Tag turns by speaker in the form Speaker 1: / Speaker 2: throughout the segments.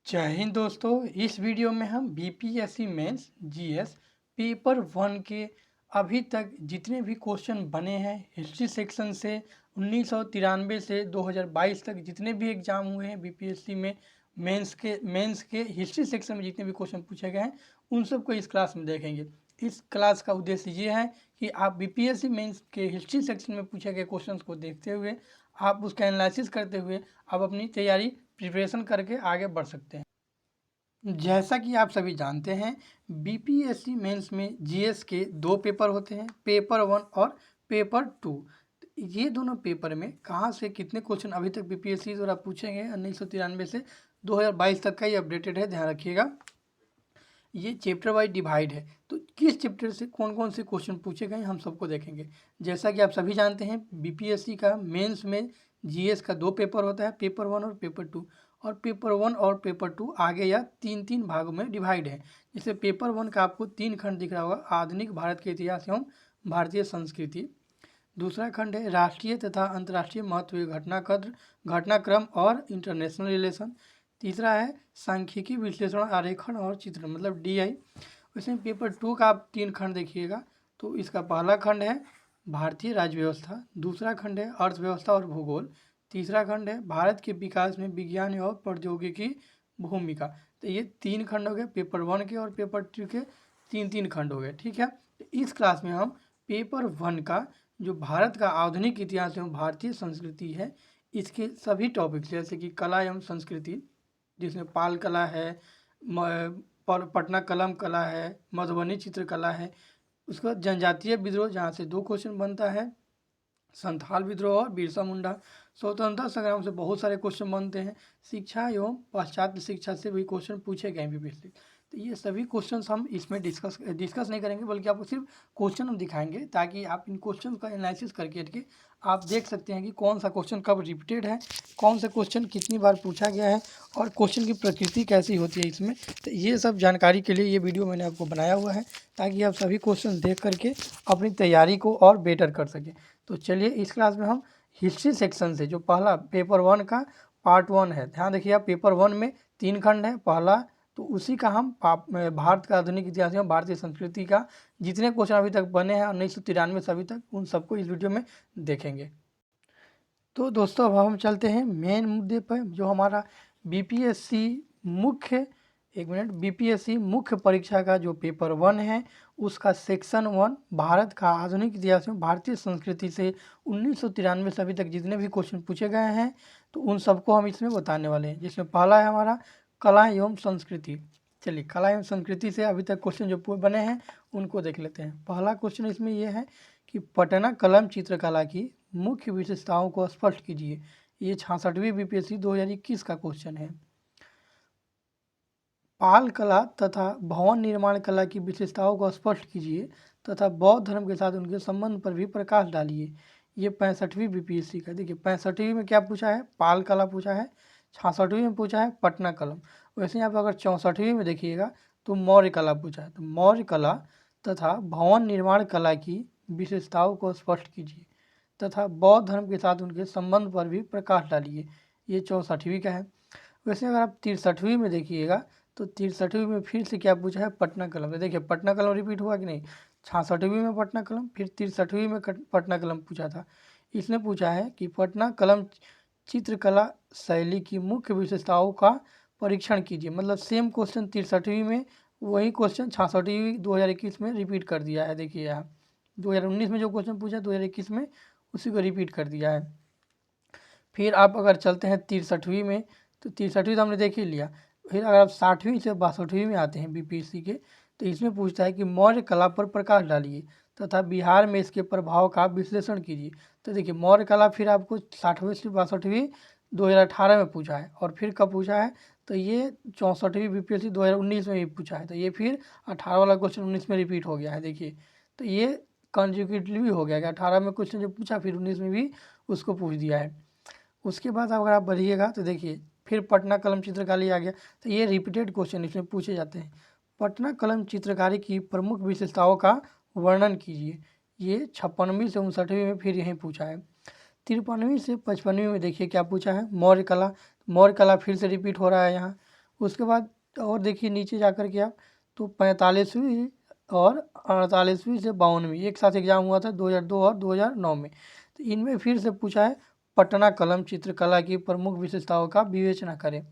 Speaker 1: जय हिंद दोस्तों। इस वीडियो में हम बीपीएससी मेंस जीएस पेपर 1 के अभी तक जितने भी क्वेश्चन बने हैं हिस्ट्री सेक्शन से 1993 से 2022 तक जितने भी एग्जाम हुए हैं बीपीएससी में मेंस के हिस्ट्री सेक्शन में जितने भी क्वेश्चन पूछे गए हैं उन सबको इस क्लास में देखेंगे। इस क्लास का उद्देश्य ये है कि आप बीपीएससी मेंस के हिस्ट्री सेक्शन में पूछे गए क्वेश्चंस को देखते हुए आप उसका एनालिसिस करते हुए आप अपनी तैयारी प्रिपरेशन करके आगे बढ़ सकते हैं। जैसा कि आप सभी जानते हैं बीपीएससी मेंस में जीएस के 2 पेपर होते हैं, पेपर 1 और पेपर 2। ये दोनों पेपर में कहाँ से कितने क्वेश्चन अभी तक बीपीएससी द्वारा पूछे गए 1993 से 2022 तक का ये अपडेटेड है, ध्यान रखिएगा। ये चैप्टर वाइज डिवाइड है, तो किस चैप्टर से कौन कौन से क्वेश्चन पूछे गए हम सबको देखेंगे। जैसा कि आप सभी जानते हैं बीपीएससी का मेंस में जीएस का 2 पेपर होता है, पेपर 1 और पेपर 2। और पेपर 1 और पेपर 2 आगे या 3 भागों में डिवाइड है। जैसे पेपर 1 का आपको 3 खंड दिख रहा होगा, आधुनिक भारत के इतिहास एवं भारतीय संस्कृति। दूसरा खंड है राष्ट्रीय तथा अंतर्राष्ट्रीय महत्व के घटनाक्रम और इंटरनेशनल रिलेशन। तीसरा है सांख्यिकी विश्लेषण आरेखन और चित्र मतलब डीआई। उसमें पेपर 2 का आप 3 खंड देखिएगा, तो इसका पहला खंड है भारतीय राज्य व्यवस्था, दूसरा खंड है अर्थव्यवस्था और भूगोल, तीसरा खंड है भारत के विकास में विज्ञान और प्रौद्योगिकी भूमिका। तो ये 3 खंड हो गए पेपर 1 के, और पेपर 2 के 3 खंड हो गए। ठीक है, तो इस क्लास में हम पेपर 1 का जो भारत का आधुनिक इतिहास एवं भारतीय संस्कृति है इसके सभी टॉपिक्स जैसे कि कला एवं संस्कृति, जिसमें पाल कला है, पटना कलम कला है, मधुबनी चित्रकला है, उसका जनजातीय विद्रोह जहाँ से 2 क्वेश्चन बनता है, संथाल विद्रोह और बिरसा मुंडा, स्वतंत्रता संग्राम से बहुत सारे क्वेश्चन बनते हैं, शिक्षा एवं पाश्चात्य शिक्षा से भी क्वेश्चन पूछे गए हैं पिछले। तो ये सभी क्वेश्चंस हम इसमें डिस्कस नहीं करेंगे, बल्कि आपको सिर्फ क्वेश्चन हम दिखाएंगे ताकि आप इन क्वेश्चन का एनालिसिस करके आप देख सकते हैं कि कौन सा क्वेश्चन कब रिपीटेड है, कौन सा क्वेश्चन कितनी बार पूछा गया है और क्वेश्चन की प्रकृति कैसी होती है इसमें। तो ये सब जानकारी के लिए ये वीडियो मैंने आपको बनाया हुआ है ताकि आप सभी क्वेश्चन देख करके अपनी तैयारी को और बेटर कर सकें। तो चलिए इस क्लास में हम हिस्ट्री सेक्शन से जो पहला पेपर 1 का पार्ट 1 है, ध्यान देखिए आप, पेपर 1 में 3 खंड है पहला, तो उसी का हम भारत का आधुनिक इतिहास एवं भारतीय संस्कृति का जितने क्वेश्चन अभी तक बने हैं 1993 से अभी तक उन सबको इस वीडियो में देखेंगे। तो दोस्तों अब हम चलते हैं मेन मुद्दे पर, जो हमारा बीपीएससी मुख्य परीक्षा का जो पेपर 1 है उसका सेक्शन 1 भारत का आधुनिक इतिहास में भारतीय संस्कृति से 1993 से अभी तक जितने भी क्वेश्चन पूछे गए हैं तो उन सबको हम इसमें बताने वाले हैं। जिसमें पहला है हमारा कला एवं संस्कृति। चलिए कला एवं संस्कृति से अभी तक क्वेश्चन जो बने हैं उनको देख लेते हैं। पहला क्वेश्चन इसमें यह है कि पटना कलम चित्रकला की मुख्य विशेषताओं को स्पष्ट कीजिए। ये 66वीं बीपीएससी 2021 का क्वेश्चन है। पाल कला तथा भवन निर्माण कला की विशेषताओं को स्पष्ट कीजिए तथा बौद्ध धर्म के साथ उनके संबंध पर भी प्रकाश डालिए। ये 65वीं बीपीएससी का। देखिए 65वीं में क्या पूछा है, पाल कला पूछा है, 66वीं में पूछा है पटना कलम। वैसे यहाँ पर अगर 64वीं में देखिएगा तो मौर्य कला पूछा है। तो मौर्य कला तथा भवन निर्माण कला की विशेषताओं को स्पष्ट कीजिए तथा बौद्ध धर्म के साथ उनके संबंध पर भी प्रकाश डालिए। ये 64वीं का है। वैसे अगर आप 63वीं में देखिएगा तो 63वीं में फिर से क्या पूछा है, पटना कलम। तो देखिए पटना कलम रिपीट हुआ कि नहीं, 66वीं में पटना कलम, फिर 63वीं में पटना कलम पूछा था। इसने पूछा है कि पटना कलम चित्रकला शैली की मुख्य विशेषताओं का परीक्षण कीजिए। मतलब सेम क्वेश्चन 63वीं में वही क्वेश्चन 66वीं 2021 में रिपीट कर दिया है। देखिए यहाँ 2019 में जो क्वेश्चन पूछा 2021 में उसी को रिपीट कर दिया है। फिर आप अगर चलते हैं 63वीं में, तो 63वीं तो हमने देख ही लिया। फिर अगर आप 60वीं से 62वीं में आते हैं बीपीएससी के, तो इसमें पूछता है कि मौर्य कला पर प्रकाश डालिए तथा बिहार में इसके प्रभाव का विश्लेषण कीजिए। तो देखिए मौर्य कला फिर आपको 60वीं से 62वीं 2018 में पूछा है, और फिर कब पूछा है तो ये 64वीं बीपीएससी 2019 में भी पूछा है। तो ये फिर 18 वाला क्वेश्चन 19 में रिपीट हो गया है। देखिए तो ये कंजिक्यूटिवली हो गया कि 18 में क्वेश्चन जो पूछा फिर 19 में भी उसको पूछ दिया है। उसके बाद अगर आप बढ़िएगा तो देखिए फिर पटना कलम चित्रकारी आ गया। तो ये रिपीटेड क्वेश्चन इसमें पूछे जाते हैं। पटना कलम चित्रकारी की प्रमुख विशेषताओं का वर्णन कीजिए। ये 56वीं से 59वीं में फिर यहीं पूछा है। 53वीं से 55वीं में देखिए क्या पूछा है, मौर्य कला। मौर्य कला फिर से रिपीट हो रहा है यहाँ। उसके बाद और देखिए नीचे जा कर के आप, तो 45वीं और 48वीं से 52वीं एक साथ एग्जाम हुआ था 2002 और 2009 में। तो इनमें फिर से पूछा है पटना कलम चित्रकला की प्रमुख विशेषताओं का विवेचना करें।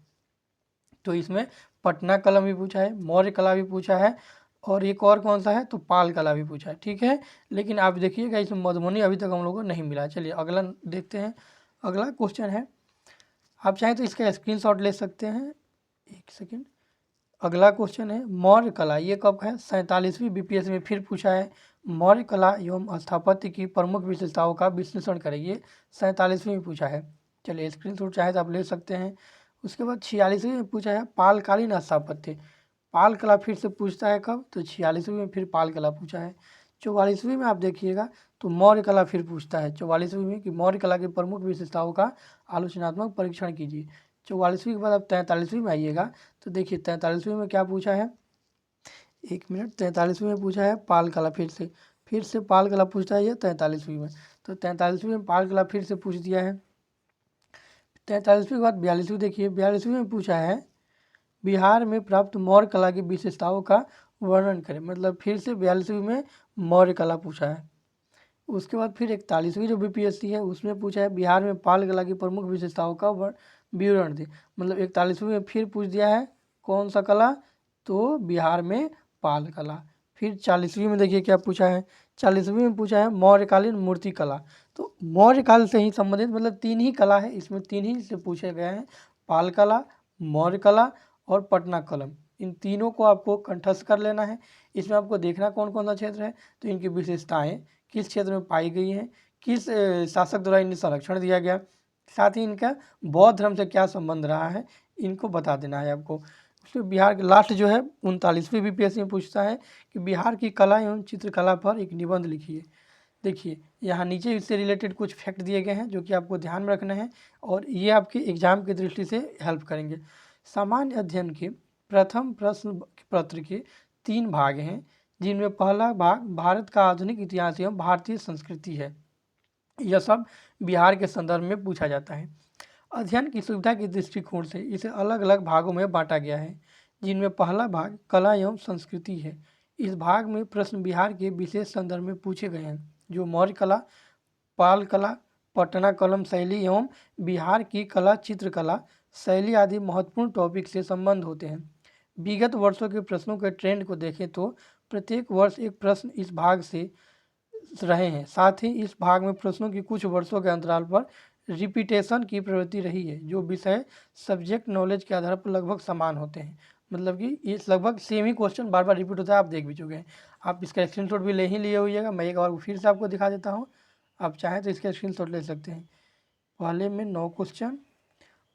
Speaker 1: तो इसमें पटना कलम भी पूछा है, मौर्य कला भी पूछा है, और एक और कौन सा है, तो पाल कला भी पूछा है। ठीक है, लेकिन आप देखिएगा इसमें मधुबनी अभी तक हम लोगों को नहीं मिला। चलिए अगला देखते हैं। अगला क्वेश्चन है, आप चाहें तो इसका स्क्रीनशॉट ले सकते हैं। एक सेकेंड। अगला क्वेश्चन है मौर्य कला, ये कब है, 47वीं बीपीएससी में फिर पूछा है। मौर्य कला एवं स्थापत्य की प्रमुख विशेषताओं का विश्लेषण करें, ये 47वीं में पूछा है। चलिए स्क्रीनशॉट चाहे तो आप ले सकते हैं। उसके बाद 46वीं में पूछा है पालकालीन स्थापत्य। पाल कला फिर से पूछता है कब, तो 46वीं में फिर पाल कला पूछा है। 44वीं में आप देखिएगा तो मौर्य कला फिर पूछता है 44वीं में कि मौर्य कला की प्रमुख विशेषताओं का आलोचनात्मक परीक्षण कीजिए। 44वीं के बाद आप 43वीं में आइएगा तो देखिए 43वीं में क्या पूछा है, एक मिनट, 43वीं में पूछा है पाल कला, फिर से पाल कला पूछता है ये 43वीं में। तो 43वीं में पाल कला फिर से पूछ दिया है। 43वीं के बाद 42वीं देखिए, 42वीं में पूछा है बिहार में प्राप्त मौर्य कला की विशेषताओं का वर्णन करें, मतलब फिर से 42वीं में मौर्य कला पूछा है। उसके बाद फिर 41वीं जो बीपीएससी है उसमें पूछा है बिहार में पाल कला की प्रमुख विशेषताओं का विवरण दे, मतलब 41वीं में फिर पूछ दिया है कौन सा कला, तो बिहार में पाल कला। फिर 40वीं में देखिए क्या पूछा है, 40वीं में पूछा है मौर्यकालीन मूर्ति कला। तो मौर्यकाल से ही संबंधित मतलब 3 ही कला है, इसमें 3 ही से पूछे गए हैं, पाल कला, मौर्य कला और पटना कलम। इन तीनों को आपको कंठस्थ कर लेना है। इसमें आपको देखना कौन कौन सा क्षेत्र है, तो इनकी विशेषताएं किस क्षेत्र में पाई गई हैं, किस शासक द्वारा इन्हें संरक्षण दिया गया, साथ ही इनका बौद्ध धर्म से क्या संबंध रहा है, इनको बता देना है आपको। उसमें बिहार के लास्ट जो है 39वीं बीपीएससी में पूछता है कि बिहार की कला एवं चित्रकला पर एक निबंध लिखिए। देखिए यहाँ नीचे इससे रिलेटेड कुछ फैक्ट दिए गए हैं जो कि आपको ध्यान में रखना है और ये आपके एग्जाम की दृष्टि से हेल्प करेंगे। सामान्य अध्ययन के प्रथम प्रश्न पत्र के 3 भाग हैं, जिनमें पहला भाग भारत का आधुनिक इतिहास एवं भारतीय संस्कृति है। यह सब बिहार के संदर्भ में पूछा जाता है। अध्ययन की सुविधा के दृष्टिकोण से इसे अलग अलग भागों में बांटा गया है, जिनमें पहला भाग कला एवं संस्कृति है। इस भाग में प्रश्न बिहार के विशेष संदर्भ में पूछे गए हैं, जो मौर्य कला, पाल कला, पटना कलम शैली एवं बिहार की कला चित्रकला शैली आदि महत्वपूर्ण टॉपिक से संबंध होते हैं। विगत वर्षों के प्रश्नों के ट्रेंड को देखें तो प्रत्येक वर्ष एक प्रश्न इस भाग से रहे हैं। साथ ही इस भाग में प्रश्नों की कुछ वर्षों के अंतराल पर रिपीटेशन की प्रवृत्ति रही है, जो विषय सब्जेक्ट नॉलेज के आधार पर लगभग समान होते हैं। मतलब कि ये लगभग सेम ही क्वेश्चन बार बार रिपीट होता है, आप देख भी चुके हैं। आप इसका स्क्रीनशॉट भी ले ही लिए होइएगा, मैं एक बार फिर से आपको दिखा देता हूँ, आप चाहें तो इसका स्क्रीनशॉट ले सकते हैं। पहले में 9 क्वेश्चन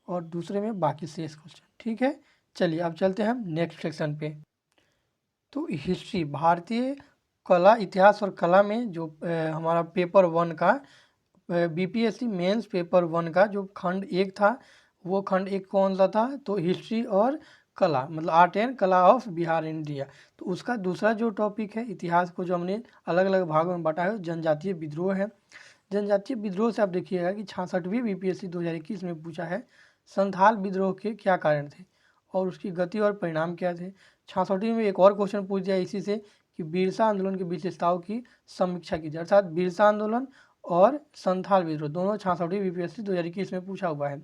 Speaker 1: और दूसरे में बाकी शेष क्वेश्चन। ठीक है, चलिए अब चलते हैं हम नेक्स्ट सेक्शन पे। तो हिस्ट्री, भारतीय कला, इतिहास और कला में जो हमारा पेपर 1 का बीपीएससी मेंस पेपर 1 का जो खंड 1 था, वो खंड 1 कौन सा था, तो हिस्ट्री और कला, मतलब आर्ट एंड कला ऑफ बिहार इंडिया। तो उसका दूसरा जो टॉपिक है इतिहास को, जो हमने अलग अलग भागों में बांटा है, जनजातीय विद्रोह है। जनजातीय विद्रोह से आप देखिएगा कि 66वीं बीपीएससी 2021 में पूछा है संथाल विद्रोह के क्या कारण थे और उसकी गति और परिणाम क्या थे। 66वीं में एक और क्वेश्चन पूछ दिया इसी से कि बिरसा आंदोलन की विशेषताओं की समीक्षा कीजिए, अर्थात बिरसा आंदोलन और संथाल विद्रोह दोनों 66वीं बीपीएससी 2021 में पूछा हुआ है।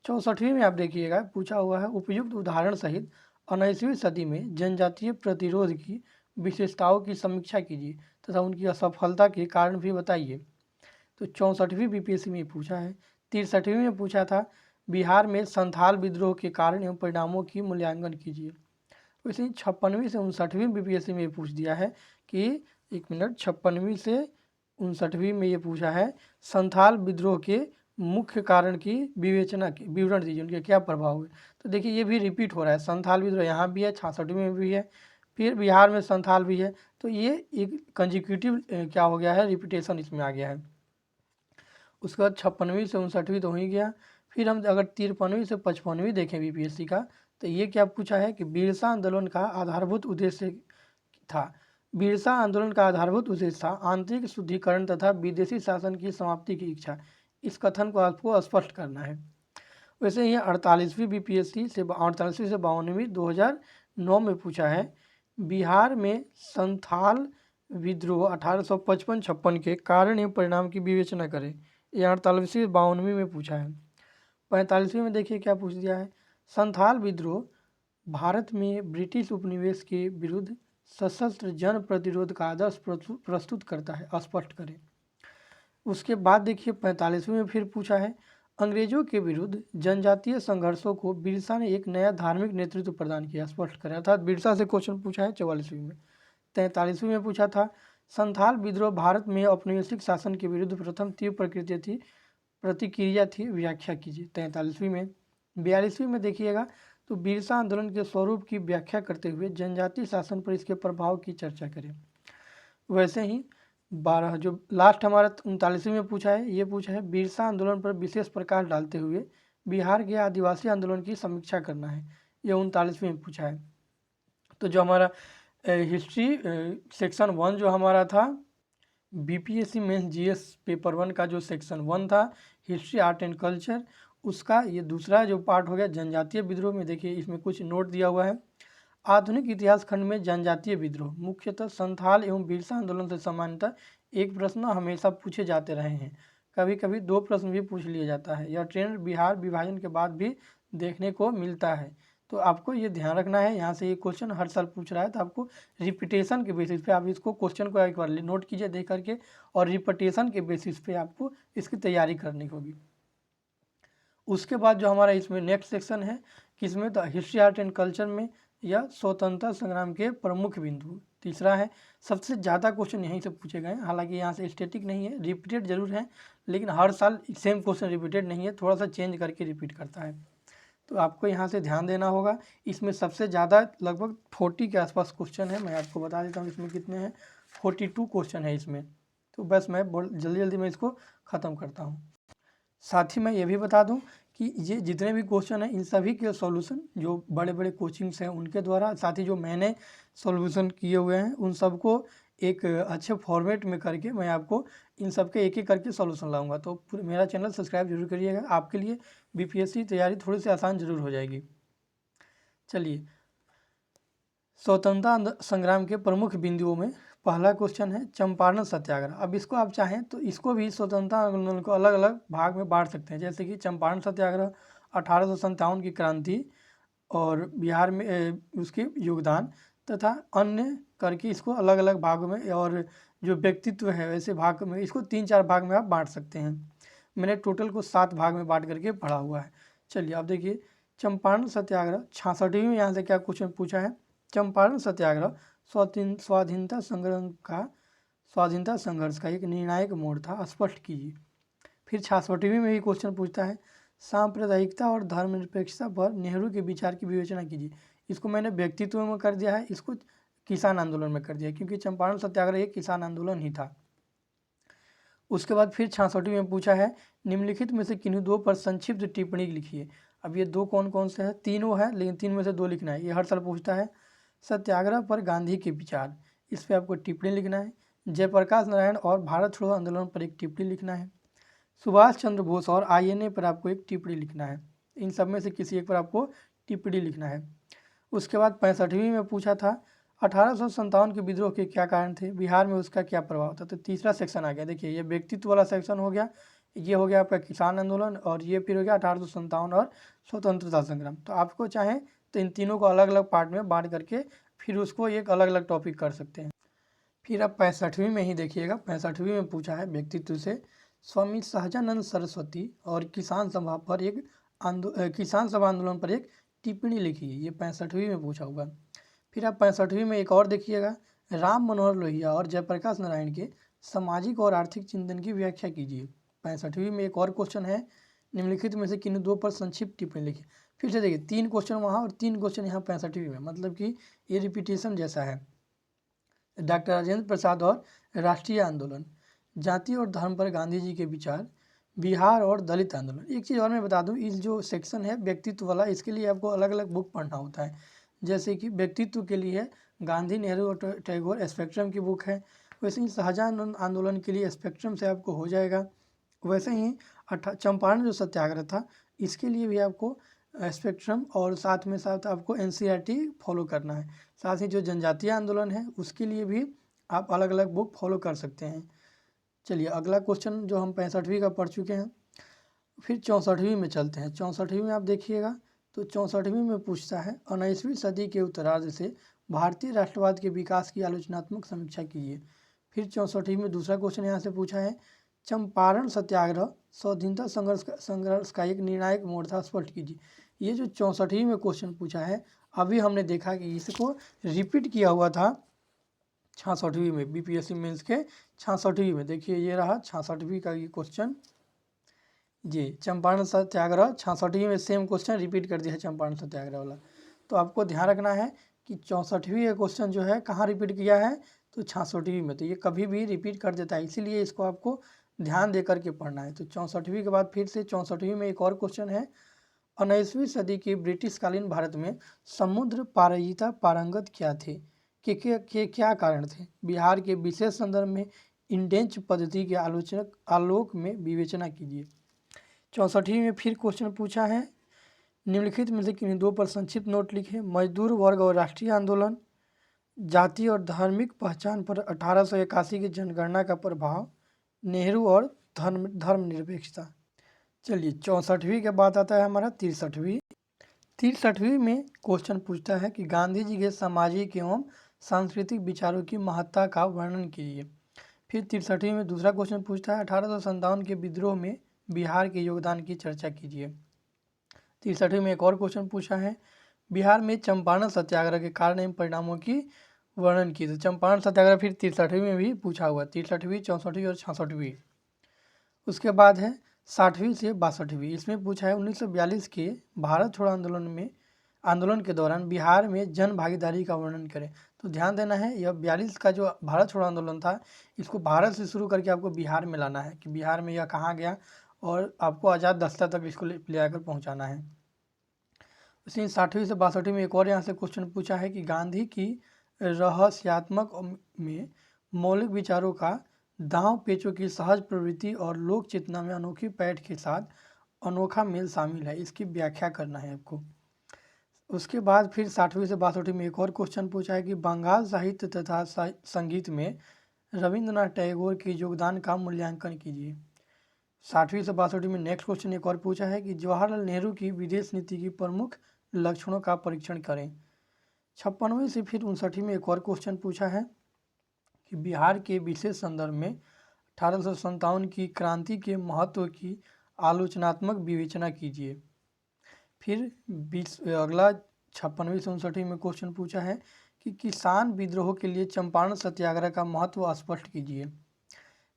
Speaker 1: 64वीं में आप देखिएगा पूछा हुआ है उपयुक्त उदाहरण सहित 19वीं सदी में जनजातीय प्रतिरोध की विशेषताओं की समीक्षा कीजिए तथा उनकी असफलता के कारण भी बताइए। तो 64वीं बीपीएससी में पूछा है। 63वीं में पूछा था बिहार में संथाल विद्रोह के कारण एवं परिणामों की मूल्यांकन कीजिए। वैसे ही 56वीं से 59वीं बीपीएससी में पूछ दिया है कि 56वीं से 59वीं में ये पूछा है संथाल विद्रोह के मुख्य कारण की विवेचना की विवरण दीजिए, उनके क्या प्रभाव हुए। तो देखिए ये भी रिपीट हो रहा है, संथाल विद्रोह यहाँ भी है, 66वीं में भी है, फिर बिहार में संथाल भी है। तो ये एक कंजिक्यूटिव क्या हो गया है, रिपीटेशन इसमें आ गया है। उसके बाद 56वीं से 59वीं तो हो ही गया। फिर हम अगर 53वीं से 55वीं देखें बीपीएससी का, तो ये क्या पूछा है कि बिरसा आंदोलन का आधारभूत उद्देश्य था। बिरसा आंदोलन का आधारभूत उद्देश्य था आंतरिक शुद्धिकरण तथा विदेशी शासन की समाप्ति की इच्छा। इस कथन को आपको स्पष्ट करना है। वैसे ही 48वीं बीपीएससी से 48वीं से 52वीं 2009 में पूछा है, बिहार में संथाल विद्रोह 1855-56 के कारण एवं परिणाम की विवेचना करें। ये 48वीं 52वीं में पूछा है। 45वीं में देखिए क्या पूछ दिया है, संथाल विद्रोह भारत में ब्रिटिश उपनिवेश के विरुद्ध सशस्त्र जन प्रतिरोध का आदर्श प्रस्तुत करता है, स्पष्ट करें। उसके बाद देखिए 45वीं में फिर पूछा है, अंग्रेजों के विरुद्ध जनजातीय संघर्षों को बिरसा ने एक नया धार्मिक नेतृत्व प्रदान किया, स्पष्ट करें। अर्थात बिरसा से क्वेश्चन पूछा है 44वीं में। 43वीं में पूछा था, संथाल विद्रोह भारत में औपनिवेशिक शासन के विरुद्ध प्रथम तीव्र प्रतिक्रिया थी, व्याख्या कीजिए। 43वीं में। 42वीं में देखिएगा तो बिरसा आंदोलन के स्वरूप की व्याख्या करते हुए जनजातीय शासन पर इसके प्रभाव की चर्चा करें। वैसे ही 12 जो लास्ट हमारा 39वीं में पूछा है, ये पूछा है, बिरसा आंदोलन पर विशेष प्रकाश डालते हुए बिहार के आदिवासी आंदोलन की समीक्षा करना है, ये 39वीं में पूछा है। तो जो हमारा हिस्ट्री सेक्शन 1 जो हमारा था बीपीएससी मेंस जीएस पेपर 1 का जो सेक्शन 1 था हिस्ट्री आर्ट एंड कल्चर, उसका ये दूसरा जो पार्ट हो गया जनजातीय विद्रोह में। देखिए इसमें कुछ नोट दिया हुआ है, आधुनिक इतिहास खंड में जनजातीय विद्रोह मुख्यतः संथाल एवं बिरसा आंदोलन से समानतः एक प्रश्न हमेशा पूछे जाते रहे हैं, कभी कभी 2 प्रश्न भी पूछ लिया जाता है। यह ट्रेंड बिहार विभाजन के बाद भी देखने को मिलता है। तो आपको ये ध्यान रखना है, यहाँ से ये क्वेश्चन हर साल पूछ रहा है, तो आपको रिपीटेशन के बेसिस पे आप इसको क्वेश्चन को एक बार नोट कीजिए देख करके, और रिपीटेशन के बेसिस पे आपको इसकी तैयारी करनी होगी। उसके बाद जो हमारा इसमें नेक्स्ट सेक्शन है किसमें, तो हिस्ट्री आर्ट एंड कल्चर में, या स्वतंत्रता संग्राम के प्रमुख बिंदु, तीसरा है। सबसे ज़्यादा क्वेश्चन यहीं से पूछे गए हैं, हालांकि यहाँ से स्टैटिक नहीं है, रिपीटेड जरूर है, लेकिन हर साल सेम क्वेश्चन रिपीटेड नहीं है, थोड़ा सा चेंज करके रिपीट करता है। तो आपको यहाँ से ध्यान देना होगा। इसमें सबसे ज़्यादा लगभग 40 के आसपास क्वेश्चन है, मैं आपको बता देता हूँ इसमें कितने हैं, 42 क्वेश्चन है इसमें। तो बस मैं जल्दी जल्दी मैं इसको ख़त्म करता हूँ। साथ ही मैं ये भी बता दूं कि ये जितने भी क्वेश्चन हैं इन सभी के सॉल्यूशन जो बड़े बड़े कोचिंग्स हैं उनके द्वारा, साथ ही जो मैंने सॉल्यूशन किए हुए हैं उन सबको एक अच्छे फॉर्मेट में करके मैं आपको इन सब के एक एक करके सॉल्यूशन लाऊंगा। तो मेरा चैनल सब्सक्राइब जरूर करिएगा, आपके लिए बीपीएससी तैयारी थोड़ी सी आसान जरूर हो जाएगी। चलिए, स्वतंत्रता संग्राम के प्रमुख बिंदुओं में पहला क्वेश्चन है चंपारण सत्याग्रह। अब इसको आप चाहें तो इसको भी स्वतंत्रता आंदोलन को अलग अलग भाग में बांट सकते हैं, जैसे कि चंपारण सत्याग्रह, 1857 की क्रांति और बिहार में उसके योगदान तथा अन्य करके इसको अलग अलग भागों में, और जो व्यक्तित्व है वैसे भाग में इसको 3-4 भाग में आप बांट सकते हैं। मैंने टोटल को 7 भाग में बांट करके पढ़ा हुआ है। चलिए अब देखिए चंपारण सत्याग्रह 66वीं में यहाँ से क्या क्वेश्चन पूछा है, चंपारण सत्याग्रह स्वाधीनता संघर्ष का एक निर्णायक मोड़ था, स्पष्ट कीजिए। फिर 66वीं में भी क्वेश्चन पूछता है सांप्रदायिकता और धर्मनिरपेक्षता पर नेहरू के विचार की विवेचना कीजिए। इसको मैंने व्यक्तित्व में कर दिया है, इसको किसान आंदोलन में कर दिया क्योंकि चंपारण सत्याग्रह एक किसान आंदोलन ही था। उसके बाद फिर 66वीं में पूछा है निम्नलिखित में से किन्हीं 2 पर संक्षिप्त टिप्पणी लिखिए। अब ये 2 कौन कौन से हैं, तीनों है लेकिन 3 में से 2 लिखना है, ये हर साल पूछता है। सत्याग्रह पर गांधी के विचार, इस पर आपको टिप्पणी लिखना है। जयप्रकाश नारायण और भारत छोड़ो आंदोलन पर एक टिप्पणी लिखना है। सुभाष चंद्र बोस और आईएनए पर आपको एक टिप्पणी लिखना है। इन सब में से किसी एक पर आपको टिप्पणी लिखना है। उसके बाद 65वीं में पूछा था 1857 के विद्रोह के क्या कारण थे, बिहार में उसका क्या प्रभाव था। तो तीसरा सेक्शन आ गया, देखिए ये व्यक्तित्व वाला सेक्शन हो गया, ये हो गया आपका किसान आंदोलन, और ये फिर हो गया 1857 और स्वतंत्रता संग्राम। तो आपको चाहें तो इन तीनों को अलग अलग पार्ट में बांट करके फिर उसको एक अलग अलग टॉपिक कर सकते हैं। फिर अब 65वीं में ही देखिएगा, 65वीं में पूछा है व्यक्तित्व से स्वामी सहजानंद सरस्वती और किसान सभा आंदोलन पर एक टिप्पणी लिखिए, ये 65वीं में पूछा होगा। फिर आप 65वीं में एक और देखिएगा, राम मनोहर लोहिया और जयप्रकाश नारायण के सामाजिक और आर्थिक चिंतन की व्याख्या कीजिए। 65वीं में एक और क्वेश्चन है निम्नलिखित में से किन्हीं 2 पर संक्षिप्त टिप्पणी लिखिए। फिर से देखिए 3 क्वेश्चन वहाँ और 3 क्वेश्चन यहाँ 65वीं में, मतलब कि ये रिपीटेशन जैसा है। डॉक्टर राजेंद्र प्रसाद और राष्ट्रीय आंदोलन, जाति और धर्म पर गांधी जी के विचार, बिहार और दलित आंदोलन। एक चीज़ और मैं बता दूं, इस जो सेक्शन है व्यक्तित्व वाला, इसके लिए आपको अलग अलग बुक पढ़ना होता है। जैसे कि व्यक्तित्व के लिए गांधी, नेहरू और टैगोर स्पेक्ट्रम की बुक है, वैसे ही सहजानंद आंदोलन के लिए स्पेक्ट्रम से आपको हो जाएगा। वैसे ही चंपारण जो सत्याग्रह था इसके लिए भी आपको स्पेक्ट्रम और साथ में साथ आपको एनसीईआरटी फॉलो करना है। साथ ही जो जनजातीय आंदोलन है उसके लिए भी आप अलग अलग बुक फॉलो कर सकते हैं। चलिए अगला क्वेश्चन जो हम 65वीं का पढ़ चुके हैं, फिर 64वीं में चलते हैं। 64वीं में आप देखिएगा तो 64वीं में पूछता है 19वीं सदी के उत्तरार्ध से भारतीय राष्ट्रवाद के विकास की आलोचनात्मक समीक्षा कीजिए। फिर 64वीं में दूसरा क्वेश्चन यहाँ से पूछा है चंपारण सत्याग्रह स्वाधीनता संघर्ष का एक निर्णायक मोड़ था, स्पष्ट कीजिए। ये जो 64वीं में क्वेश्चन पूछा है अभी हमने देखा कि इसको रिपीट किया हुआ था 66वीं में, बीपीएससी मेंस के 66वीं में। देखिए ये रहा 66वीं का ये क्वेश्चन जी, चंपारण सत्याग्रह 66वीं में सेम क्वेश्चन रिपीट कर दिया है चंपारण सत्याग्रह वाला। तो आपको ध्यान रखना है कि 64वीं का क्वेश्चन जो है कहाँ रिपीट किया है, तो 66वीं में। तो ये कभी भी रिपीट कर देता है, इसीलिए इसको आपको ध्यान दे करके पढ़ना है। तो 64वीं के बाद फिर से 64वीं में एक और क्वेश्चन है 19वीं सदी के ब्रिटिशकालीन भारत में समुद्र पारयिता पारंगत क्या थे, के क्या कारण थे? बिहार के विशेष संदर्भ में इंडेंच पद्धति के आलोक में विवेचना कीजिए। 64वीं में फिर क्वेश्चन पूछा है निम्नलिखित में से किन्हीं दो पर संक्षिप्त नोट लिखे। मजदूर वर्ग और राष्ट्रीय आंदोलन, जाति और धार्मिक पहचान पर 1881 की जनगणना का प्रभाव, नेहरू और धर्मनिरपेक्षता। चलिए 64वीं के बाद आता है हमारा 63वीं। 63वीं में क्वेश्चन पूछता है कि गांधी जी के सामाजिक एवं सांस्कृतिक विचारों की महत्ता का वर्णन कीजिए। फिर 63वीं में दूसरा क्वेश्चन पूछता है 1857 के विद्रोह में बिहार के योगदान की चर्चा कीजिए। 63वीं में एक और क्वेश्चन पूछा है बिहार में चंपारण सत्याग्रह के कारण एवं परिणामों की वर्णन कीजिए। चंपारण सत्याग्रह फिर 63वीं में भी पूछा हुआ, 63वीं 64वीं और 66वीं। उसके बाद है 60वीं से 62वीं, इसमें पूछा है 1942 के भारत छोड़ो आंदोलन के दौरान बिहार में जन भागीदारी का वर्णन करें। तो ध्यान देना है यह 42 का जो भारत छोड़ो आंदोलन था इसको भारत से शुरू करके आपको बिहार में लाना है कि बिहार में यह कहाँ गया और आपको आज़ाद दस्ता तक इसको ले आकर पहुँचाना है। उसी 60वीं से 62वीं में एक और यहाँ से क्वेश्चन पूछा है कि गांधी की रहस्यात्मक में मौलिक विचारों का दांव पेचों की सहज प्रवृत्ति और लोक चेतना में अनोखी पैठ के साथ अनोखा मेल शामिल है, इसकी व्याख्या करना है आपको। उसके बाद फिर 60वीं से 62वीं में एक और क्वेश्चन पूछा है कि बंगाल साहित्य तथा संगीत में रविंद्रनाथ टैगोर के योगदान का मूल्यांकन कीजिए। 60वीं से 62वीं में नेक्स्ट क्वेश्चन एक और पूछा है कि जवाहरलाल नेहरू की विदेश नीति की प्रमुख लक्षणों का परीक्षण करें। 56वीं से फिर 59वीं में एक और क्वेश्चन पूछा है कि बिहार के विशेष संदर्भ में 1857 की क्रांति के महत्व की आलोचनात्मक विवेचना कीजिए। फिर अगला 56वीं से 59वीं में क्वेश्चन पूछा है कि किसान विद्रोह के लिए चंपारण सत्याग्रह का महत्व स्पष्ट कीजिए।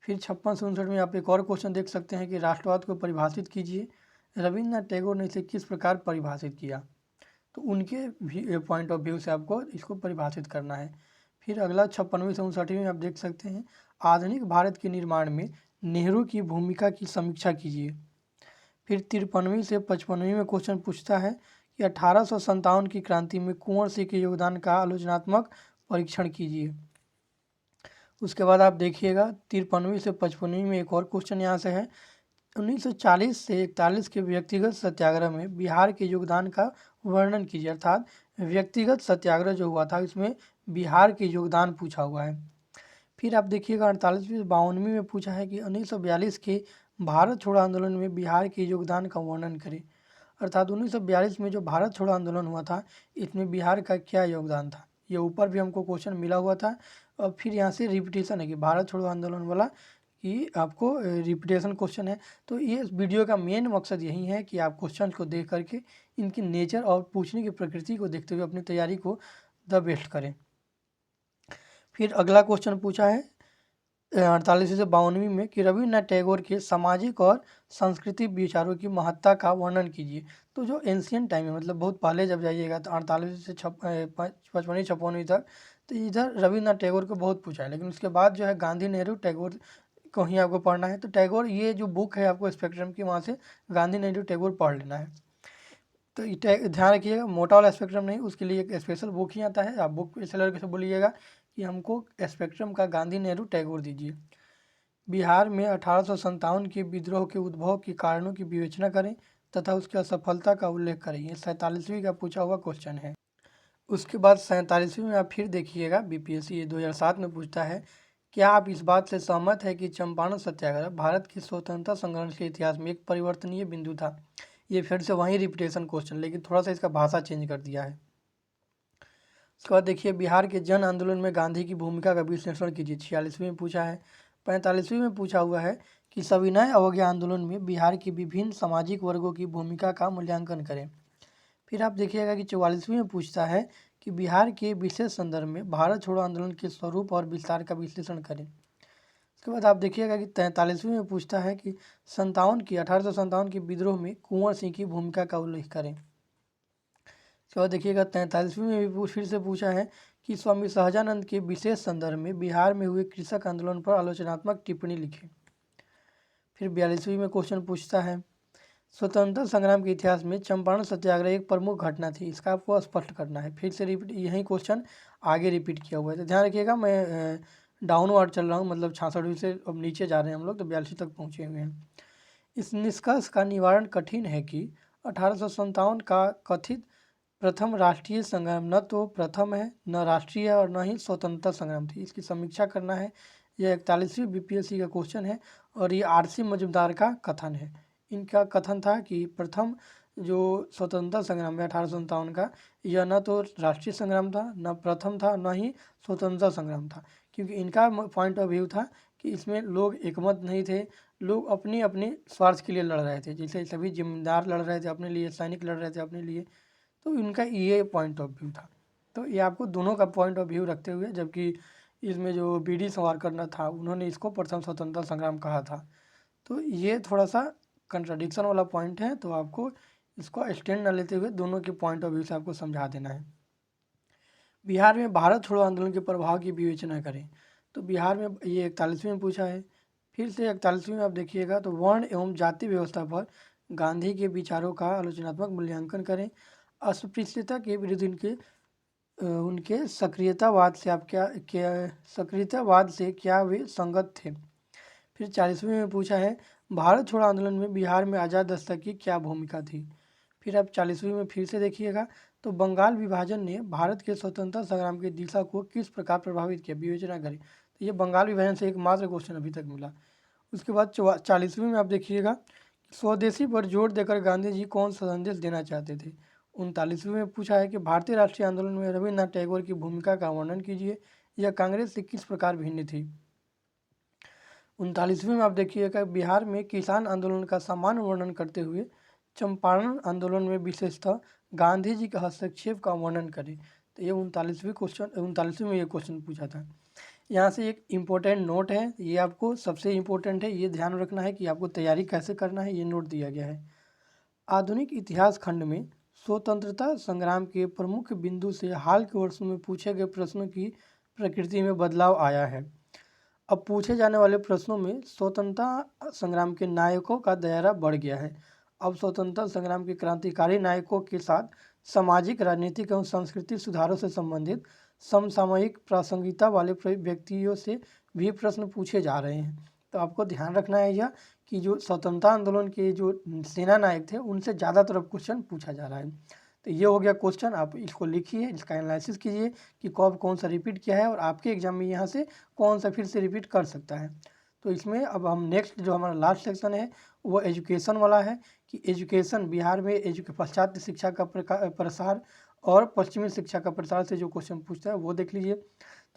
Speaker 1: फिर 56 से 59 में आप एक और क्वेश्चन देख सकते हैं कि राष्ट्रवाद को परिभाषित कीजिए, रविन्द्रनाथ टैगोर ने इसे किस प्रकार परिभाषित किया। तो उनके भी पॉइंट ऑफ व्यू से आपको इसको परिभाषित करना है। फिर अगला 56वीं से 59वीं में आप देख सकते हैं आधुनिक भारत के निर्माण में नेहरू की भूमिका की समीक्षा कीजिए। फिर 53वीं से 55वीं में क्वेश्चन पूछता है कि 1857 की क्रांति में कुंवर सिंह के योगदान का आलोचनात्मक परीक्षण कीजिए। उसके बाद आप देखिएगा 53वीं से 55वीं में एक और क्वेश्चन यहाँ से है 1940 से 41 के व्यक्तिगत सत्याग्रह में बिहार के योगदान का वर्णन कीजिए। अर्थात व्यक्तिगत सत्याग्रह जो हुआ था इसमें बिहार के योगदान पूछा हुआ है। फिर आप देखिएगा 48वीं से 52वीं में पूछा है कि 1942 के भारत छोड़ो आंदोलन में बिहार के योगदान का वर्णन करें। अर्थात 1942 में जो भारत छोड़ो आंदोलन हुआ था इसमें बिहार का क्या योगदान था। ये ऊपर भी हमको क्वेश्चन मिला हुआ था और फिर यहाँ से रिपीटेशन है कि भारत छोड़ो आंदोलन वाला कि आपको रिपीटेशन क्वेश्चन है। तो ये वीडियो का मेन मकसद यही है कि आप क्वेश्चन को देख करके इनकी नेचर और पूछने की प्रकृति को देखते हुए अपनी तैयारी को द बेस्ट करें। फिर अगला क्वेश्चन पूछा है 48 से 52वीं में कि रविन्द्रनाथ टैगोर के सामाजिक और सांस्कृतिक विचारों की महत्ता का वर्णन कीजिए। तो जो एंशियंट टाइम है मतलब बहुत पहले जब जाइएगा तो 48 से 55वीं 56वीं तक तो इधर रविन्द्रनाथ टैगोर को बहुत पूछा है, लेकिन उसके बाद जो है गांधी नेहरू टैगोर को ही आपको पढ़ना है। तो टैगोर ये जो बुक है आपको स्पेक्ट्रम की वहाँ से गांधी नेहरू टैगोर पढ़ लेना है। तो ध्यान रखिएगा मोटा वाला स्पेक्ट्रम नहीं, उसके लिए एक स्पेशल बुक ही आता है। आप बुक सेलर से बोलिएगा कि हमको स्पेक्ट्रम का गांधी नेहरू टैगोर दीजिए। बिहार में 1857 के विद्रोह के उद्भव के कारणों की विवेचना करें। तथा उसकी असफलता का उल्लेख करें। ये 47वीं का पूछा हुआ क्वेश्चन है। उसके बाद 47वीं में आप फिर देखिएगा, बीपीएससी ये 2007 में पूछता है, क्या आप इस बात से सहमत है कि चंपारण सत्याग्रह भारत के स्वतंत्रता संग्राम के इतिहास में एक परिवर्तनीय बिंदु था। ये फिर से वही रिपीटेशन क्वेश्चन, लेकिन थोड़ा सा इसका भाषा चेंज कर दिया है। उसके बाद देखिए, बिहार के जन आंदोलन में गांधी की भूमिका का विश्लेषण कीजिए। 46वीं में पूछा है। 45वीं में पूछा हुआ है कि सविनय अवज्ञा आंदोलन में बिहार के विभिन्न सामाजिक वर्गों की भूमिका का मूल्यांकन करें। फिर आप देखिएगा कि 44वीं में पूछता है कि बिहार के विशेष संदर्भ में भारत छोड़ो आंदोलन के स्वरूप और विस्तार का विश्लेषण करें। उसके बाद आप देखिएगा कि 43वीं में पूछता है कि 1857 के विद्रोह में कुंवर सिंह की भूमिका का उल्लेख करें। उसके बाद देखिएगा 43वीं में भी फिर से पूछा है कि स्वामी सहजानंद के विशेष संदर्भ में बिहार में हुए कृषक आंदोलन पर आलोचनात्मक टिप्पणी लिखें। फिर 42वीं में क्वेश्चन पूछता है, स्वतंत्रता संग्राम के इतिहास में चंपारण सत्याग्रह एक प्रमुख घटना थी, इसका आपको स्पष्ट करना है। फिर से रिपीट, यही क्वेश्चन आगे रिपीट किया हुआ है, तो ध्यान रखिएगा। मैं डाउनवर्ड चल रहा हूँ, मतलब 66वीं से अब नीचे जा रहे हैं हम लोग, तो 42 तक पहुँचे हुए हैं। इस निष्कर्ष का निवारण कठिन है कि 1857 का कथित प्रथम राष्ट्रीय संग्राम न तो प्रथम है, न राष्ट्रीय और न ही स्वतंत्रता संग्राम थी। इसकी समीक्षा करना है। यह 41वीं बीपीएससी का क्वेश्चन है और ये आरसी मजुमदार का कथन है। इनका कथन था कि प्रथम जो स्वतंत्रता संग्राम है 1857 का, यह न तो राष्ट्रीय संग्राम था, न प्रथम था, न ही स्वतंत्रता संग्राम था। क्योंकि इनका पॉइंट ऑफ व्यू था कि इसमें लोग एकमत नहीं थे, लोग अपनी अपनी स्वार्थ के लिए लड़ रहे थे। जैसे सभी जिम्मेदार लड़ रहे थे अपने लिए, सैनिक लड़ रहे थे अपने लिए, तो इनका ये पॉइंट ऑफ व्यू था। तो ये आपको दोनों का पॉइंट ऑफ व्यू रखते हुए, जबकि इसमें जो बीडी सावरकर था उन्होंने इसको प्रथम स्वतंत्रता संग्राम कहा था, तो ये थोड़ा सा कंट्राडिक्शन वाला पॉइंट है। तो आपको इसको एक्सटेंड न लेते हुए दोनों के पॉइंट ऑफ व्यू से आपको समझा देना है। बिहार में भारत छोड़ो आंदोलन के प्रभाव की विवेचना करें। तो बिहार में ये 41वीं में पूछा है। फिर से 41वीं में आप देखिएगा, तो वर्ण एवं जाति व्यवस्था पर गांधी के विचारों का आलोचनात्मक मूल्यांकन करें। अस्पृश्यता के विरुद्ध उनके सक्रियतावाद से आप क्या सक्रियतावाद से क्या वे संगत थे। फिर 40वीं में पूछा है, भारत छोड़ो आंदोलन में बिहार में आज़ाद दस्तक की क्या भूमिका थी। फिर आप 40वीं में फिर से देखिएगा, तो बंगाल विभाजन ने भारत के स्वतंत्रता संग्राम की दिशा को किस प्रकार प्रभावित किया, विवेचना करें। तो ये बंगाल विभाजन से एकमात्र क्वेश्चन अभी तक मिला। उसके बाद 40वीं में आप देखिएगा, स्वदेशी पर जोर देकर गांधी जी कौन सा संदेश देना चाहते थे। 39वीं में पूछा है कि भारतीय राष्ट्रीय आंदोलन में रविन्द्रनाथ टैगोर की भूमिका का वर्णन कीजिए, यह कांग्रेस से किस प्रकार भिन्न थी। 39वीं में आप देखिएगा, बिहार में किसान आंदोलन का सामान्य वर्णन करते हुए चंपारण आंदोलन में विशेषतः गांधी जी के हस्तक्षेप का वर्णन करें। तो ये 39वीं में ये क्वेश्चन पूछा था। यहाँ से एक इम्पोर्टेंट नोट है, ये आपको सबसे इम्पोर्टेंट है, ये ध्यान रखना है कि आपको तैयारी कैसे करना है, ये नोट दिया गया है। आधुनिक इतिहास खंड में स्वतंत्रता संग्राम के प्रमुख बिंदु से हाल के वर्षों में पूछे गए प्रश्नों की प्रकृति में बदलाव आया है। अब पूछे जाने वाले प्रश्नों में स्वतंत्रता संग्राम के नायकों का दायरा बढ़ गया है। अब स्वतंत्रता संग्राम के क्रांतिकारी नायकों के साथ सामाजिक, राजनीतिक एवं सांस्कृतिक सुधारों से संबंधित समसामयिक प्रासंगिकता वाले व्यक्तियों से भी प्रश्न पूछे जा रहे हैं। तो आपको ध्यान रखना है यह कि जो स्वतंत्रता आंदोलन के जो सेना नायक थे उनसे ज़्यादातर क्वेश्चन पूछा जा रहा है। तो ये हो गया क्वेश्चन, आप इसको लिखिए, इसका एनालिसिस कीजिए कि कब कौन सा रिपीट किया है और आपके एग्जाम में यहाँ से कौन सा फिर से रिपीट कर सकता है। तो इसमें अब हम नेक्स्ट जो हमारा लास्ट सेक्शन है वो एजुकेशन वाला है कि एजुकेशन बिहार में पाश्चात्य शिक्षा का प्रसार और पश्चिमी शिक्षा का प्रसार से जो क्वेश्चन पूछता है वो देख लीजिए।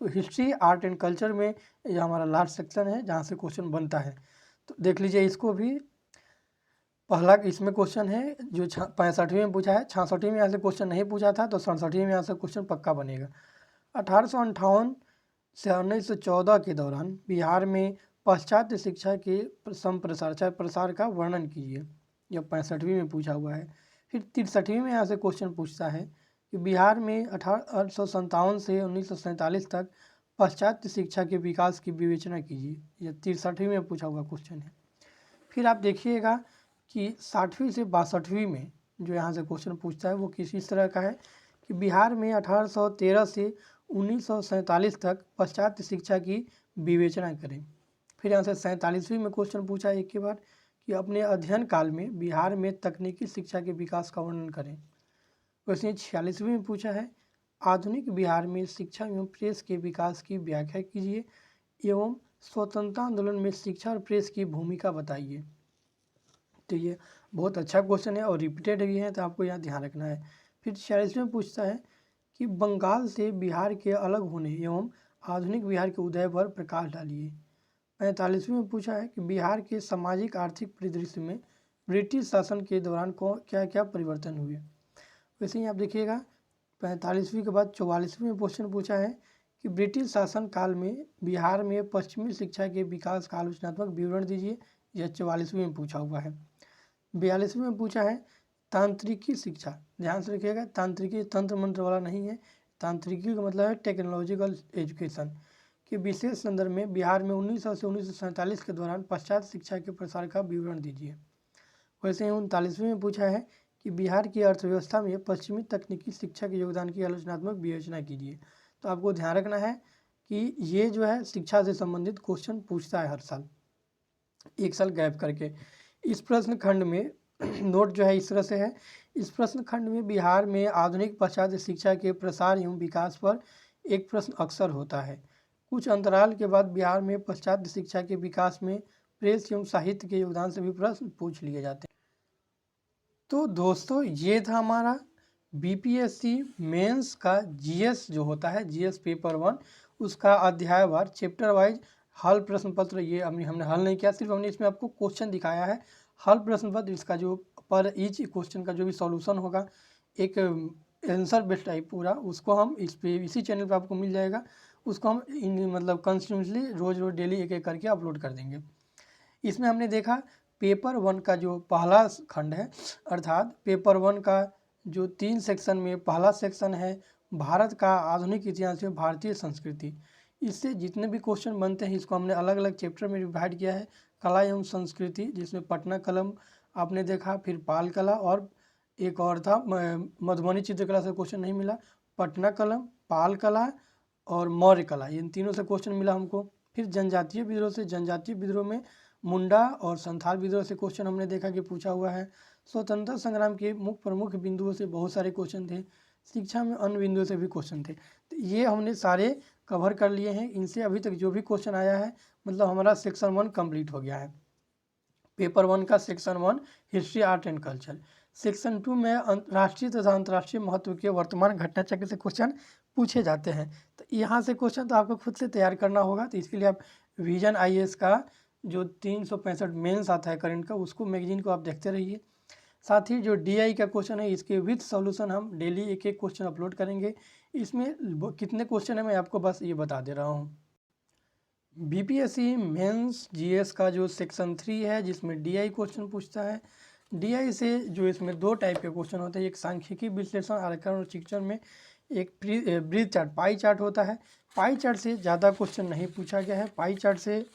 Speaker 1: तो हिस्ट्री, आर्ट एंड कल्चर में ये हमारा लास्ट सेक्शन है जहाँ से क्वेश्चन बनता है, तो देख लीजिए इसको भी। पहला इसमें क्वेश्चन है जो 65वीं में पूछा है, 66वीं में यहाँ से क्वेश्चन नहीं पूछा था, तो 67वीं में यहाँ से क्वेश्चन पक्का बनेगा। 1858 से 1914 के दौरान बिहार में पाश्चात्य शिक्षा के प्रसार का वर्णन कीजिए, यह 65वीं में पूछा हुआ है। फिर 63वीं में यहाँ से क्वेश्चन पूछता है कि बिहार में 1857 से 1947 तक पाश्चात्य शिक्षा के विकास की विवेचना कीजिए, यह 63वीं में पूछा हुआ क्वेश्चन है। फिर आप देखिएगा कि 60वीं से 62वीं में जो यहाँ से क्वेश्चन पूछता है वो किस तरह का है कि बिहार में 1813 से 1947 तक पाश्चात्य शिक्षा की विवेचना करें। फिर यहाँ से 47वीं में क्वेश्चन पूछा है एक के बाद कि अपने अध्ययन काल में बिहार में तकनीकी शिक्षा के विकास का वर्णन करें। क्वेश्चन 46वें में पूछा है, आधुनिक बिहार में शिक्षा एवं प्रेस के विकास की व्याख्या कीजिए एवं स्वतंत्रता आंदोलन में शिक्षा और प्रेस की भूमिका बताइए। तो ये बहुत अच्छा क्वेश्चन है और रिपीटेड भी है, तो आपको यहाँ ध्यान रखना है। फिर 46वें में पूछता है कि बंगाल से बिहार के अलग होने एवं आधुनिक बिहार के उदय पर प्रकाश डालिए। 45वें में पूछा है कि बिहार के सामाजिक आर्थिक परिदृश्य में ब्रिटिश शासन के दौरान क्या क्या परिवर्तन हुए। वैसे ही आप देखिएगा 45वीं के बाद 44वें में क्वेश्चन पूछा है कि ब्रिटिश शासन काल में बिहार में पश्चिमी शिक्षा के विकास का आलोचनात्मक विवरण दीजिए। यह 44वें में पूछा हुआ है। 42वें में पूछा है तांत्रिकी शिक्षा, ध्यान से रखिएगा, तांत्रिकी तंत्र मंत्र वाला नहीं है, तांत्रिकी का मतलब है टेक्नोलॉजिकल एजुकेशन के विशेष संदर्भ में बिहार में 1900 से 1947 के दौरान पश्चात शिक्षा के प्रसार का विवरण दीजिए। वैसे ही 39वें में पूछा है कि बिहार की अर्थव्यवस्था में पश्चिमी तकनीकी शिक्षा के योगदान की आलोचनात्मक विवेचना कीजिए। तो आपको ध्यान रखना है कि ये जो है शिक्षा से संबंधित क्वेश्चन पूछता है हर साल, एक साल गैप करके। इस प्रश्न खंड में नोट जो है इस तरह से है, इस प्रश्न खंड में बिहार में आधुनिक पाश्चात्य शिक्षा के प्रसार एवं विकास पर एक प्रश्न अक्सर होता है। कुछ अंतराल के बाद बिहार में पाश्चात्य शिक्षा के विकास में प्रेस एवं साहित्य के योगदान से भी प्रश्न पूछ लिए जाते हैं। तो दोस्तों ये था हमारा बीपीएससी मेंस का जीएस जो होता है, जीएस पेपर 1, उसका अध्यायवार चैप्टर वाइज हल प्रश्न पत्र। ये हमने हल नहीं किया, सिर्फ हमने इसमें आपको क्वेश्चन दिखाया है। हल प्रश्न पत्र इसका जो पर ईच क्वेश्चन का जो भी सॉल्यूशन होगा, एक आंसर बेस्ड टाइप पूरा, उसको हम इसी चैनल पर आपको मिल जाएगा। उसको हम मतलब कंटिन्यूसली रोज़ डेली एक एक करके अपलोड कर देंगे। इसमें हमने देखा पेपर 1 का जो पहला खंड है, अर्थात पेपर 1 का जो 3 सेक्शन में पहला सेक्शन है भारत का आधुनिक इतिहास में भारतीय संस्कृति। इससे जितने भी क्वेश्चन बनते हैं इसको हमने अलग अलग चैप्टर में डिवाइड किया है। कला एवं संस्कृति, जिसमें पटना कलम आपने देखा, फिर पाल कला और एक और था मधुबनी चित्रकला से क्वेश्चन नहीं मिला, पटना कलम, पाल कला और मौर्य कला, इन तीनों से क्वेश्चन मिला हमको। फिर जनजातीय विद्रोह से, जनजातीय विद्रोह में मुंडा और संथाल विद्रोह से क्वेश्चन हमने देखा कि पूछा हुआ है। स्वतंत्रता संग्राम के मुख्य प्रमुख बिंदुओं से बहुत सारे क्वेश्चन थे। शिक्षा में अन्य बिंदुओं से भी क्वेश्चन थे। तो ये हमने सारे कवर कर लिए हैं। इनसे अभी तक जो भी क्वेश्चन आया है, मतलब हमारा सेक्शन 1 कंप्लीट हो गया है। पेपर 1 का section 1 history, art and culture. Section 2 में राष्ट्रीय तथा अंतर्राष्ट्रीय महत्व के वर्तमान घटना चक्र से क्वेश्चन पूछे जाते हैं। तो यहाँ से क्वेश्चन तो आपको खुद से तैयार करना होगा। तो इसके लिए आप विजन आईएएस का जो 365 मेंस आता है करंट का, उसको मैगजीन को आप देखते रहिए। साथ ही जो डीआई का क्वेश्चन है, इसके विद सॉल्यूशन हम डेली एक एक क्वेश्चन अपलोड करेंगे। इसमें कितने क्वेश्चन है मैं आपको बस ये बता दे रहा हूँ। बीपीएससी मेंस जीएस का जो सेक्शन 3 है, जिसमें डीआई क्वेश्चन पूछता है। डीआई से जो इसमें 2 टाइप के क्वेश्चन होते हैं, एक सांख्यिकी विश्लेषण आरेखन और शिक्षण में एक ब्रीथ चार्ट, पाई चार्ट होता है। पाई चार्ट से ज़्यादा क्वेश्चन नहीं पूछा गया है। पाई चार्ट से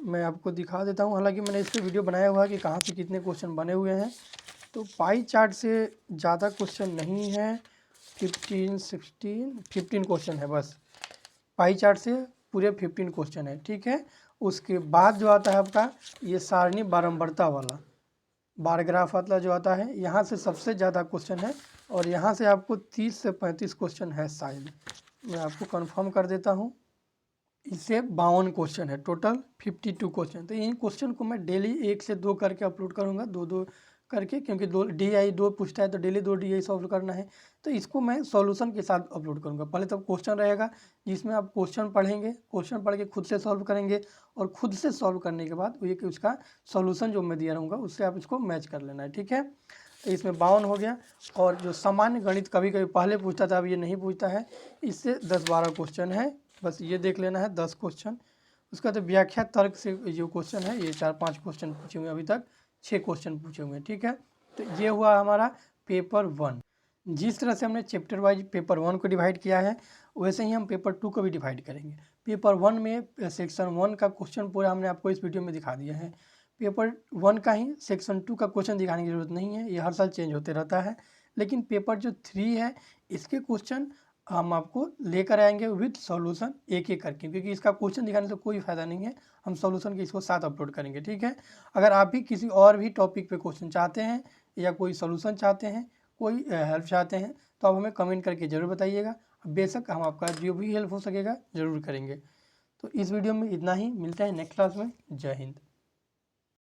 Speaker 1: मैं आपको दिखा देता हूँ, हालांकि मैंने इस पर वीडियो बनाया हुआ है कि कहाँ से कितने क्वेश्चन बने हुए हैं। तो पाई चार्ट से ज़्यादा क्वेश्चन नहीं है, 15 क्वेश्चन है बस। पाई चार्ट से पूरे 15 क्वेश्चन है, ठीक है। उसके बाद जो आता है आपका ये सारणी बारंबारता वाला बार ग्राफ वाला जो आता है, यहाँ से सबसे ज़्यादा क्वेश्चन है और यहाँ से आपको 30 से 35 क्वेश्चन है शायद, मैं आपको कंफर्म कर देता हूँ। इससे 52 क्वेश्चन है, टोटल 52 क्वेश्चन। तो इन क्वेश्चन को मैं डेली 1 से 2 करके अपलोड करूँगा, 2 करके, क्योंकि 2 DI 2 पूछता है तो डेली 2 DI सॉल्व करना है। तो इसको मैं सॉल्यूशन के साथ अपलोड करूँगा। पहले तो क्वेश्चन रहेगा जिसमें आप क्वेश्चन पढ़ेंगे, क्वेश्चन पढ़ के खुद से सॉल्व करेंगे और खुद से सॉल्व करने के बाद एक उसका सॉल्यूशन जो मैं दिया रहूँगा उससे आप इसको मैच कर लेना है, ठीक है। तो इसमें 52 हो गया। और जो सामान्य गणित कभी कभी पहले पूछता था, अब ये नहीं पूछता है, इससे 10-12 क्वेश्चन है, बस ये देख लेना है 10 क्वेश्चन। उसका तो व्याख्या तर्क से जो क्वेश्चन है, ये 4-5 क्वेश्चन पूछे हुए हैं, अभी तक 6 क्वेश्चन पूछे हुए हैं, ठीक है। तो ये हुआ हमारा पेपर 1। जिस तरह से हमने चैप्टर वाइज पेपर 1 को डिवाइड किया है, वैसे ही हम पेपर 2 को भी डिवाइड करेंगे। पेपर 1 में सेक्शन 1 का क्वेश्चन पूरा हमने आपको इस वीडियो में दिखा दिया है। पेपर 1 का ही सेक्शन 2 का क्वेश्चन दिखाने की ज़रूरत नहीं है, ये हर साल चेंज होते रहता है। लेकिन पेपर जो 3 है, इसके क्वेश्चन हम आपको लेकर आएंगे विथ सॉल्यूशन एक एक करके, क्योंकि इसका क्वेश्चन दिखाने से कोई फ़ायदा नहीं है, हम सॉल्यूशन के इसको साथ अपलोड करेंगे, ठीक है। अगर आप भी किसी और भी टॉपिक पे क्वेश्चन चाहते हैं या कोई सॉल्यूशन चाहते हैं, कोई हेल्प चाहते हैं, तो आप हमें कमेंट करके ज़रूर बताइएगा। बेशक हम आपका जो भी हेल्प हो सकेगा ज़रूर करेंगे। तो इस वीडियो में इतना ही, मिलते हैं नेक्स्ट क्लास में। जय हिंद।